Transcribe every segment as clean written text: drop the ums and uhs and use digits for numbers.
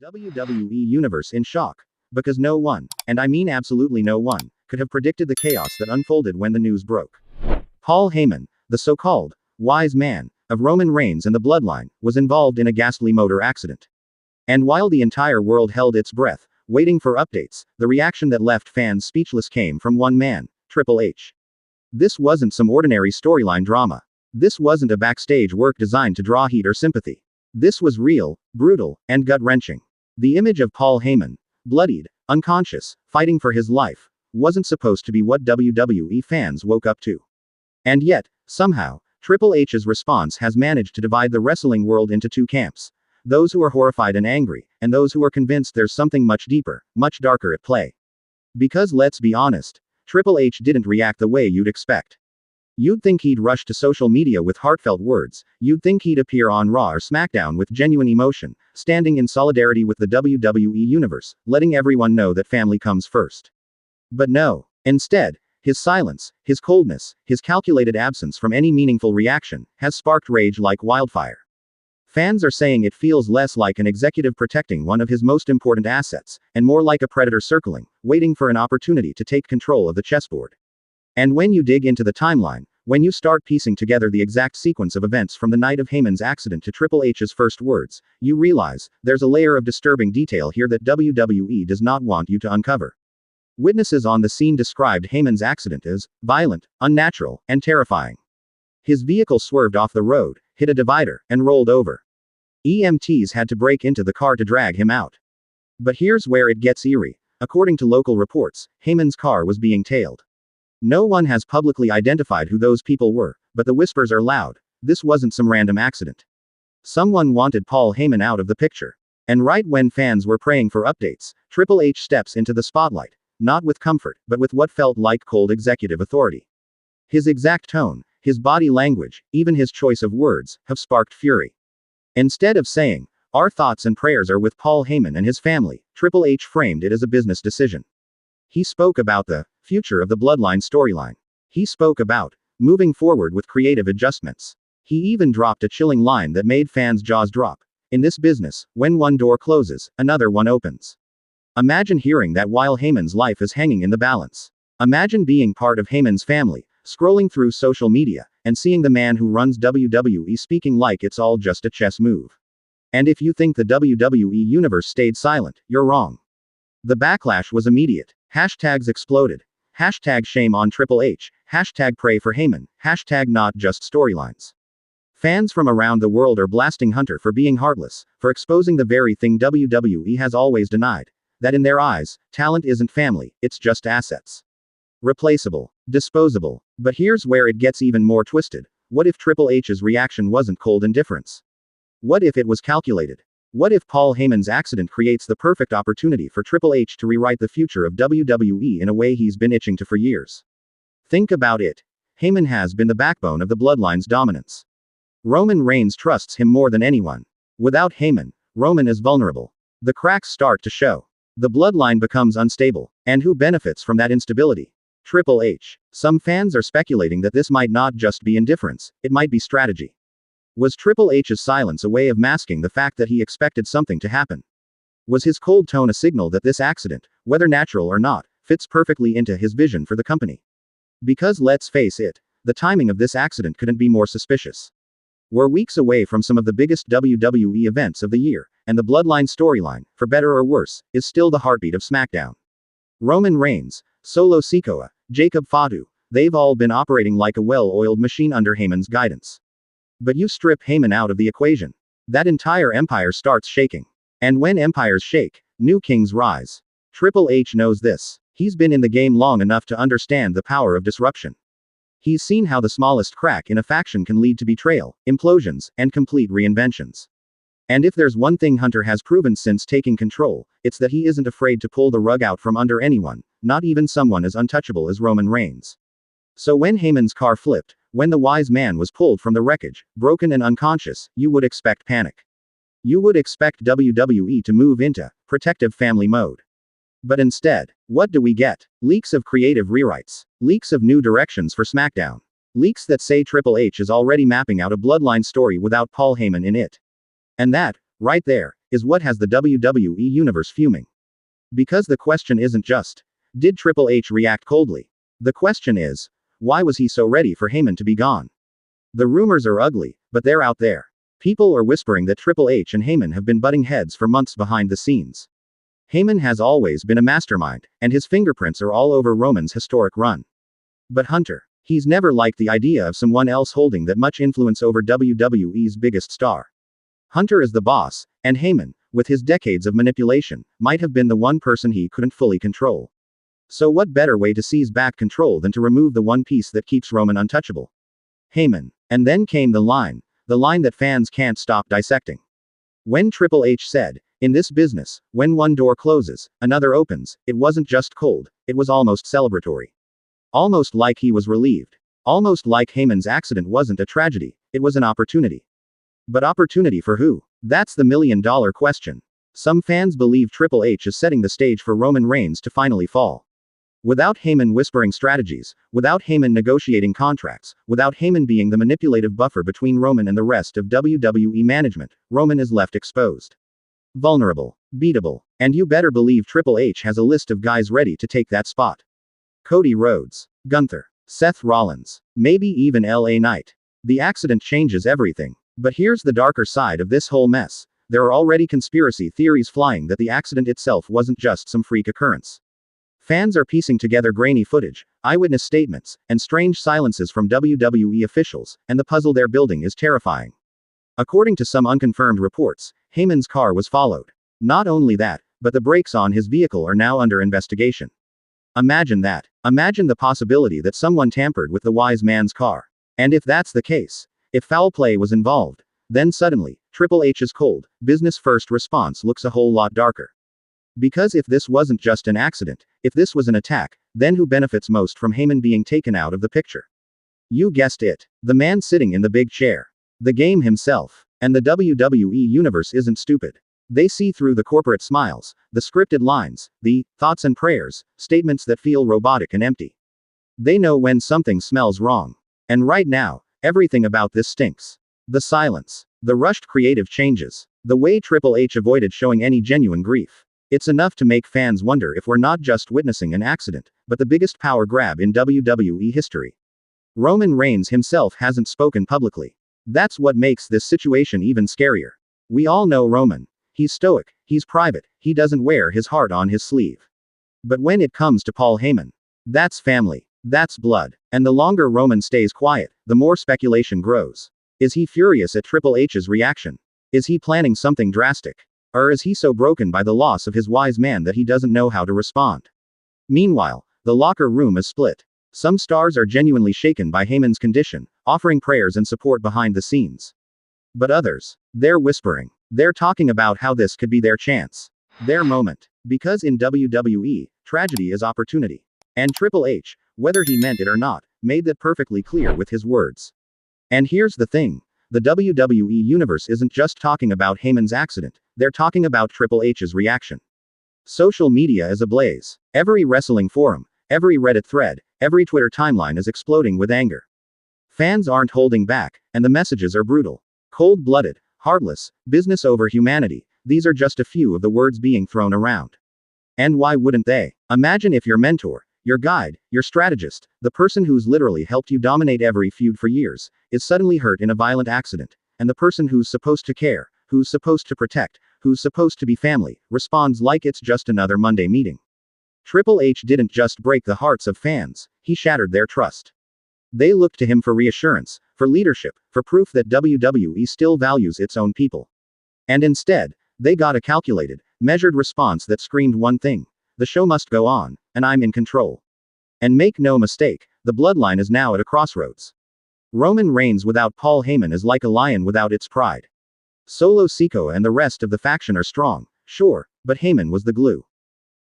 WWE Universe in shock. Because no one, and I mean absolutely no one, could have predicted the chaos that unfolded when the news broke. Paul Heyman, the so-called wise man of Roman Reigns and the bloodline, was involved in a ghastly motor accident. And while the entire world held its breath, waiting for updates, the reaction that left fans speechless came from one man, Triple H. This wasn't some ordinary storyline drama. This wasn't a backstage work designed to draw heat or sympathy. This was real, brutal, and gut-wrenching. The image of Paul Heyman, bloodied, unconscious, fighting for his life, wasn't supposed to be what WWE fans woke up to. And yet, somehow, Triple H's response has managed to divide the wrestling world into two camps. Those who are horrified and angry, and those who are convinced there's something much deeper, much darker at play. Because let's be honest, Triple H didn't react the way you'd expect. You'd think he'd rush to social media with heartfelt words, you'd think he'd appear on Raw or SmackDown with genuine emotion, standing in solidarity with the WWE Universe, letting everyone know that family comes first. But no. Instead, his silence, his coldness, his calculated absence from any meaningful reaction, has sparked rage like wildfire. Fans are saying it feels less like an executive protecting one of his most important assets, and more like a predator circling, waiting for an opportunity to take control of the chessboard. And when you dig into the timeline, when you start piecing together the exact sequence of events from the night of Heyman's accident to Triple H's first words, you realize, there's a layer of disturbing detail here that WWE does not want you to uncover. Witnesses on the scene described Heyman's accident as violent, unnatural, and terrifying. His vehicle swerved off the road, hit a divider, and rolled over. EMTs had to break into the car to drag him out. But here's where it gets eerie. According to local reports, Heyman's car was being tailed. No one has publicly identified who those people were, but the whispers are loud. This wasn't some random accident. Someone wanted Paul Heyman out of the picture. And right when fans were praying for updates, Triple H steps into the spotlight, not with comfort, but with what felt like cold executive authority. His exact tone, his body language, even his choice of words, have sparked fury. Instead of saying, "Our thoughts and prayers are with Paul Heyman and his family," Triple H framed it as a business decision. He spoke about the future of the bloodline storyline. He spoke about moving forward with creative adjustments. He even dropped a chilling line that made fans' jaws drop. In this business, when one door closes, another one opens. Imagine hearing that while Heyman's life is hanging in the balance. Imagine being part of Heyman's family, scrolling through social media, and seeing the man who runs WWE speaking like it's all just a chess move. And if you think the WWE Universe stayed silent, you're wrong. The backlash was immediate. Hashtags exploded. Hashtag shame on Triple H. Hashtag pray for Heyman. Hashtag not just storylines. Fans from around the world are blasting Hunter for being heartless, for exposing the very thing WWE has always denied. That in their eyes, talent isn't family, it's just assets. Replaceable. Disposable. But here's where it gets even more twisted. What if Triple H's reaction wasn't cold indifference? What if it was calculated? What if Paul Heyman's accident creates the perfect opportunity for Triple H to rewrite the future of WWE in a way he's been itching to for years? Think about it. Heyman has been the backbone of the bloodline's dominance. Roman Reigns trusts him more than anyone. Without Heyman, Roman is vulnerable. The cracks start to show. The bloodline becomes unstable. And who benefits from that instability? Triple H. Some fans are speculating that this might not just be indifference, it might be strategy. Was Triple H's silence a way of masking the fact that he expected something to happen? Was his cold tone a signal that this accident, whether natural or not, fits perfectly into his vision for the company? Because let's face it, the timing of this accident couldn't be more suspicious. We're weeks away from some of the biggest WWE events of the year, and the bloodline storyline, for better or worse, is still the heartbeat of SmackDown. Roman Reigns, Solo Sikoa, Jacob Fatu, they've all been operating like a well-oiled machine under Heyman's guidance. But you strip Heyman out of the equation. That entire empire starts shaking. And when empires shake, new kings rise. Triple H knows this. He's been in the game long enough to understand the power of disruption. He's seen how the smallest crack in a faction can lead to betrayal, implosions, and complete reinventions. And if there's one thing Hunter has proven since taking control, it's that he isn't afraid to pull the rug out from under anyone, not even someone as untouchable as Roman Reigns. So when Heyman's car flipped, when the wise man was pulled from the wreckage, broken and unconscious, you would expect panic. You would expect WWE to move into protective family mode. But instead, what do we get? Leaks of creative rewrites. Leaks of new directions for SmackDown. Leaks that say Triple H is already mapping out a bloodline story without Paul Heyman in it. And that, right there, is what has the WWE Universe fuming. Because the question isn't just, did Triple H react coldly? The question is, why was he so ready for Heyman to be gone? The rumors are ugly, but they're out there. People are whispering that Triple H and Heyman have been butting heads for months behind the scenes. Heyman has always been a mastermind, and his fingerprints are all over Roman's historic run. But Hunter, he's never liked the idea of someone else holding that much influence over WWE's biggest star. Hunter is the boss, and Heyman, with his decades of manipulation, might have been the one person he couldn't fully control. So what better way to seize back control than to remove the one piece that keeps Roman untouchable? Heyman. And then came the line that fans can't stop dissecting. When Triple H said, "In this business, when one door closes, another opens," it wasn't just cold, it was almost celebratory. Almost like he was relieved. Almost like Heyman's accident wasn't a tragedy, it was an opportunity. But opportunity for who? That's the million-dollar question. Some fans believe Triple H is setting the stage for Roman Reigns to finally fall. Without Heyman whispering strategies, without Heyman negotiating contracts, without Heyman being the manipulative buffer between Roman and the rest of WWE management, Roman is left exposed. Vulnerable. Beatable. And you better believe Triple H has a list of guys ready to take that spot. Cody Rhodes. Gunther. Seth Rollins. Maybe even LA Knight. The accident changes everything. But here's the darker side of this whole mess. There are already conspiracy theories flying that the accident itself wasn't just some freak occurrence. Fans are piecing together grainy footage, eyewitness statements, and strange silences from WWE officials, and the puzzle they're building is terrifying. According to some unconfirmed reports, Heyman's car was followed. Not only that, but the brakes on his vehicle are now under investigation. Imagine that. Imagine the possibility that someone tampered with the wise man's car. And if that's the case, if foul play was involved, then suddenly, Triple H's cold, business-first response looks a whole lot darker. Because if this wasn't just an accident, if this was an attack, then who benefits most from Heyman being taken out of the picture? You guessed it. The man sitting in the big chair. The game himself. And the WWE Universe isn't stupid. They see through the corporate smiles, the scripted lines, the thoughts and prayers, statements that feel robotic and empty. They know when something smells wrong. And right now, everything about this stinks. The silence. The rushed creative changes. The way Triple H avoided showing any genuine grief. It's enough to make fans wonder if we're not just witnessing an accident, but the biggest power grab in WWE history. Roman Reigns himself hasn't spoken publicly. That's what makes this situation even scarier. We all know Roman. He's stoic, he's private, he doesn't wear his heart on his sleeve. But when it comes to Paul Heyman, that's family, that's blood. And the longer Roman stays quiet, the more speculation grows. Is he furious at Triple H's reaction? Is he planning something drastic? Or is he so broken by the loss of his wise man that he doesn't know how to respond? Meanwhile, the locker room is split. Some stars are genuinely shaken by Heyman's condition, offering prayers and support behind the scenes. But others, they're whispering. They're talking about how this could be their chance. Their moment. Because in WWE, tragedy is opportunity. And Triple H, whether he meant it or not, made that perfectly clear with his words. And here's the thing. The WWE Universe isn't just talking about Heyman's accident, they're talking about Triple H's reaction. Social media is ablaze. Every wrestling forum, every Reddit thread, every Twitter timeline is exploding with anger. Fans aren't holding back, and the messages are brutal. Cold-blooded, heartless, business over humanity, these are just a few of the words being thrown around. And why wouldn't they? Imagine if your mentor, your guide, your strategist, the person who's literally helped you dominate every feud for years, is suddenly hurt in a violent accident, and the person who's supposed to care, who's supposed to protect, who's supposed to be family, responds like it's just another Monday meeting. Triple H didn't just break the hearts of fans, he shattered their trust. They looked to him for reassurance, for leadership, for proof that WWE still values its own people. And instead, they got a calculated, measured response that screamed one thing: the show must go on, and I'm in control. And make no mistake, the bloodline is now at a crossroads. Roman Reigns without Paul Heyman is like a lion without its pride. Solo Sikoa and the rest of the faction are strong, sure, but Heyman was the glue.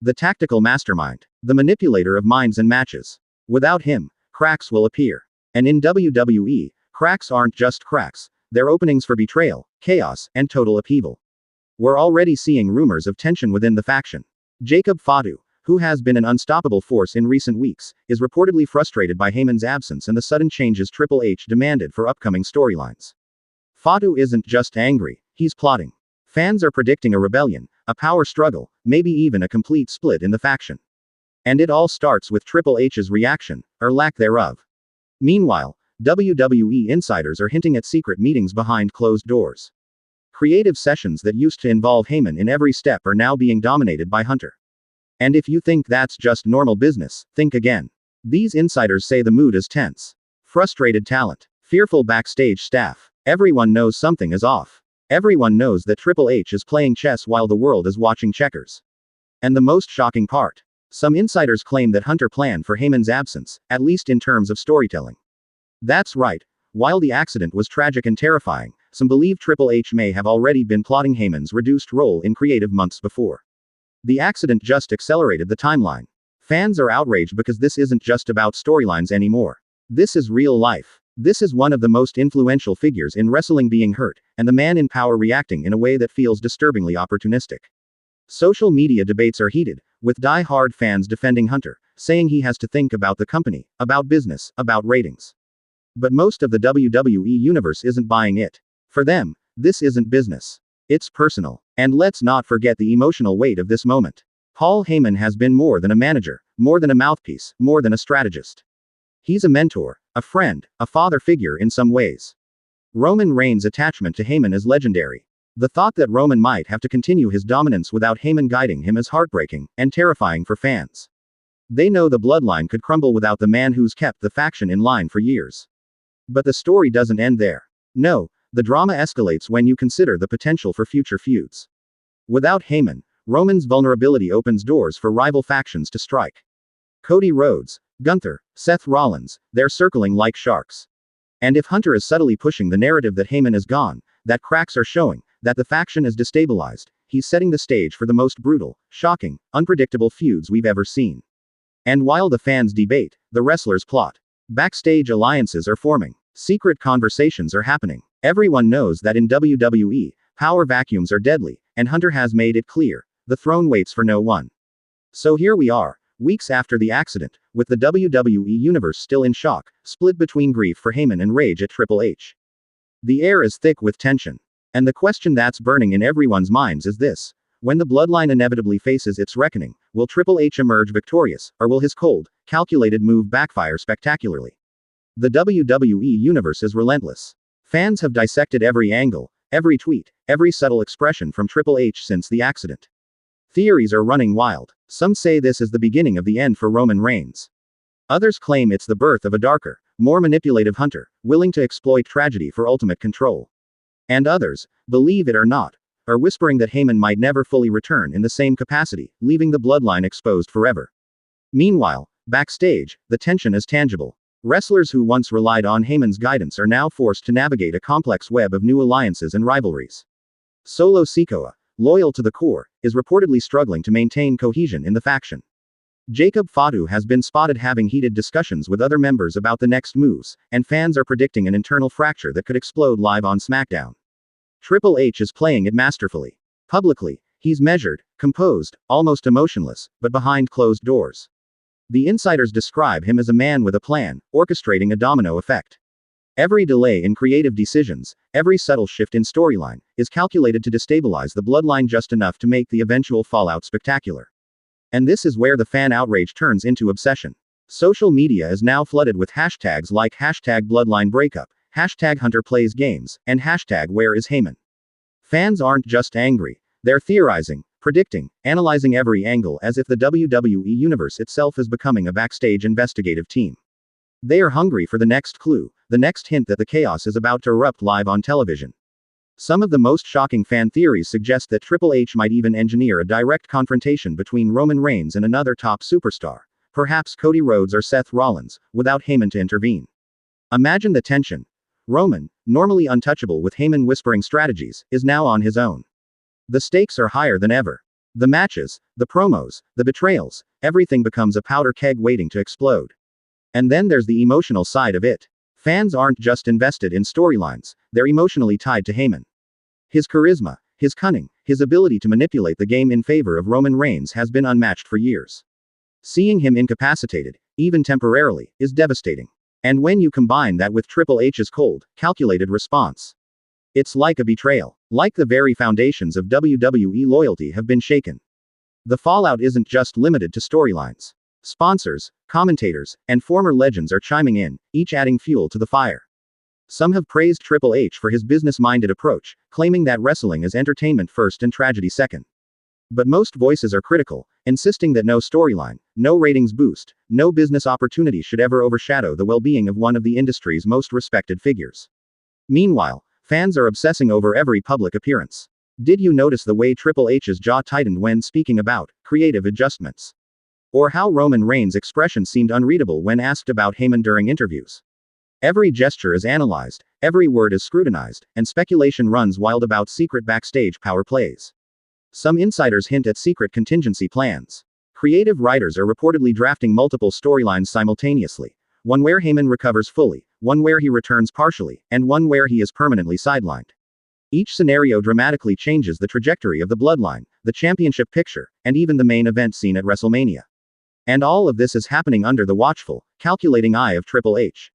The tactical mastermind. The manipulator of minds and matches. Without him, cracks will appear. And in WWE, cracks aren't just cracks, they're openings for betrayal, chaos, and total upheaval. We're already seeing rumors of tension within the faction. Jacob Fatu, who has been an unstoppable force in recent weeks, is reportedly frustrated by Heyman's absence and the sudden changes Triple H demanded for upcoming storylines. Fatu isn't just angry, he's plotting. Fans are predicting a rebellion, a power struggle, maybe even a complete split in the faction. And it all starts with Triple H's reaction, or lack thereof. Meanwhile, WWE insiders are hinting at secret meetings behind closed doors. Creative sessions that used to involve Heyman in every step are now being dominated by Hunter. And if you think that's just normal business, think again. These insiders say the mood is tense. Frustrated talent. Fearful backstage staff. Everyone knows something is off. Everyone knows that Triple H is playing chess while the world is watching checkers. And the most shocking part. Some insiders claim that Hunter planned for Heyman's absence, at least in terms of storytelling. That's right. While the accident was tragic and terrifying, some believe Triple H may have already been plotting Heyman's reduced role in creative months before. The accident just accelerated the timeline. Fans are outraged because this isn't just about storylines anymore. This is real life. This is one of the most influential figures in wrestling being hurt, and the man in power reacting in a way that feels disturbingly opportunistic. Social media debates are heated, with die-hard fans defending Hunter, saying he has to think about the company, about business, about ratings. But most of the WWE universe isn't buying it. For them, this isn't business. It's personal. And let's not forget the emotional weight of this moment. Paul Heyman has been more than a manager, more than a mouthpiece, more than a strategist. He's a mentor, a friend, a father figure in some ways. Roman Reigns' attachment to Heyman is legendary. The thought that Roman might have to continue his dominance without Heyman guiding him is heartbreaking, and terrifying for fans. They know the bloodline could crumble without the man who's kept the faction in line for years. But the story doesn't end there. No, the drama escalates when you consider the potential for future feuds. Without Heyman, Roman's vulnerability opens doors for rival factions to strike. Cody Rhodes, Gunther, Seth Rollins, they're circling like sharks. And if Hunter is subtly pushing the narrative that Heyman is gone, that cracks are showing, that the faction is destabilized, he's setting the stage for the most brutal, shocking, unpredictable feuds we've ever seen. And while the fans debate, the wrestlers plot. Backstage alliances are forming. Secret conversations are happening. Everyone knows that in WWE, power vacuums are deadly, and Hunter has made it clear, the throne waits for no one. So here we are, weeks after the accident, with the WWE universe still in shock, split between grief for Heyman and rage at Triple H. The air is thick with tension. And the question that's burning in everyone's minds is this: when the bloodline inevitably faces its reckoning, will Triple H emerge victorious, or will his cold, calculated move backfire spectacularly? The WWE universe is relentless. Fans have dissected every angle, every tweet, every subtle expression from Triple H since the accident. Theories are running wild. Some say this is the beginning of the end for Roman Reigns. Others claim it's the birth of a darker, more manipulative Hunter, willing to exploit tragedy for ultimate control. And others, believe it or not, are whispering that Heyman might never fully return in the same capacity, leaving the bloodline exposed forever. Meanwhile, backstage, the tension is tangible. Wrestlers who once relied on Heyman's guidance are now forced to navigate a complex web of new alliances and rivalries. Solo Sikoa, loyal to the core, is reportedly struggling to maintain cohesion in the faction. Jacob Fatu has been spotted having heated discussions with other members about the next moves, and fans are predicting an internal fracture that could explode live on SmackDown. Triple H is playing it masterfully. Publicly, he's measured, composed, almost emotionless, but behind closed doors. The insiders describe him as a man with a plan, orchestrating a domino effect. Every delay in creative decisions, every subtle shift in storyline, is calculated to destabilize the bloodline just enough to make the eventual fallout spectacular. And this is where the fan outrage turns into obsession. Social media is now flooded with hashtags like #BloodlineBreakup, #HunterPlaysGames, and #WhereIsHeyman. Fans aren't just angry, they're theorizing, predicting, analyzing every angle as if the WWE universe itself is becoming a backstage investigative team. They are hungry for the next clue, the next hint that the chaos is about to erupt live on television. Some of the most shocking fan theories suggest that Triple H might even engineer a direct confrontation between Roman Reigns and another top superstar, perhaps Cody Rhodes or Seth Rollins, without Heyman to intervene. Imagine the tension. Roman, normally untouchable with Heyman whispering strategies, is now on his own. The stakes are higher than ever. The matches, the promos, the betrayals, everything becomes a powder keg waiting to explode. And then there's the emotional side of it. Fans aren't just invested in storylines, they're emotionally tied to Heyman. His charisma, his cunning, his ability to manipulate the game in favor of Roman Reigns has been unmatched for years. Seeing him incapacitated, even temporarily, is devastating. And when you combine that with Triple H's cold, calculated response, It's like a betrayal. Like the very foundations of WWE loyalty have been shaken. The fallout isn't just limited to storylines. Sponsors, commentators, and former legends are chiming in, each adding fuel to the fire. Some have praised Triple H for his business-minded approach, claiming that wrestling is entertainment first and tragedy second. But most voices are critical, insisting that no storyline, no ratings boost, no business opportunity should ever overshadow the well-being of one of the industry's most respected figures. Meanwhile, fans are obsessing over every public appearance. Did you notice the way Triple H's jaw tightened when speaking about creative adjustments? Or how Roman Reigns' expression seemed unreadable when asked about Heyman during interviews? Every gesture is analyzed, every word is scrutinized, and speculation runs wild about secret backstage power plays. Some insiders hint at secret contingency plans. Creative writers are reportedly drafting multiple storylines simultaneously. One where Heyman recovers fully, one where he returns partially, and one where he is permanently sidelined. Each scenario dramatically changes the trajectory of the bloodline, the championship picture, and even the main event scene at WrestleMania. And all of this is happening under the watchful, calculating eye of Triple H.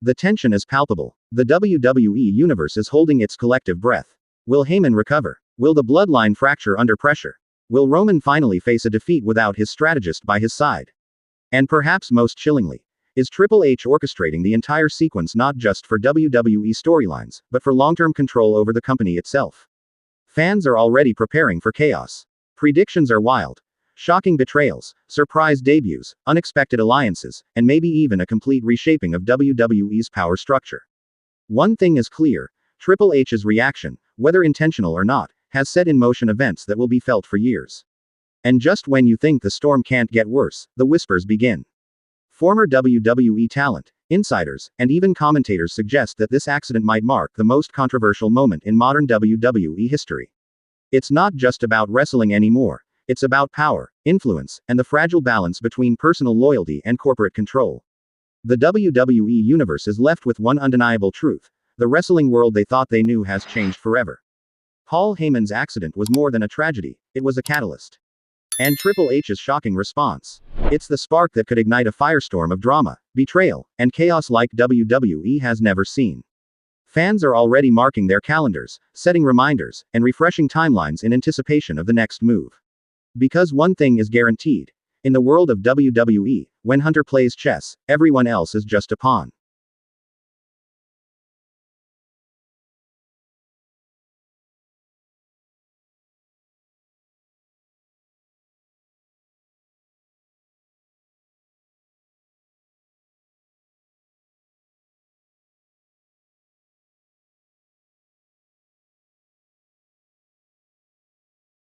The tension is palpable. The WWE Universe is holding its collective breath. Will Heyman recover? Will the bloodline fracture under pressure? Will Roman finally face a defeat without his strategist by his side? And perhaps most chillingly, is Triple H orchestrating the entire sequence not just for WWE storylines, but for long-term control over the company itself? Fans are already preparing for chaos. Predictions are wild. Shocking betrayals, surprise debuts, unexpected alliances, and maybe even a complete reshaping of WWE's power structure. One thing is clear, Triple H's reaction, whether intentional or not, has set in motion events that will be felt for years. And just when you think the storm can't get worse, the whispers begin. Former WWE talent, insiders, and even commentators suggest that this accident might mark the most controversial moment in modern WWE history. It's not just about wrestling anymore, it's about power, influence, and the fragile balance between personal loyalty and corporate control. The WWE Universe is left with one undeniable truth: the wrestling world they thought they knew has changed forever. Paul Heyman's accident was more than a tragedy, it was a catalyst. And Triple H's shocking response. It's the spark that could ignite a firestorm of drama, betrayal, and chaos like WWE has never seen. Fans are already marking their calendars, setting reminders, and refreshing timelines in anticipation of the next move. Because one thing is guaranteed. In the world of WWE, when Hunter plays chess, everyone else is just a pawn.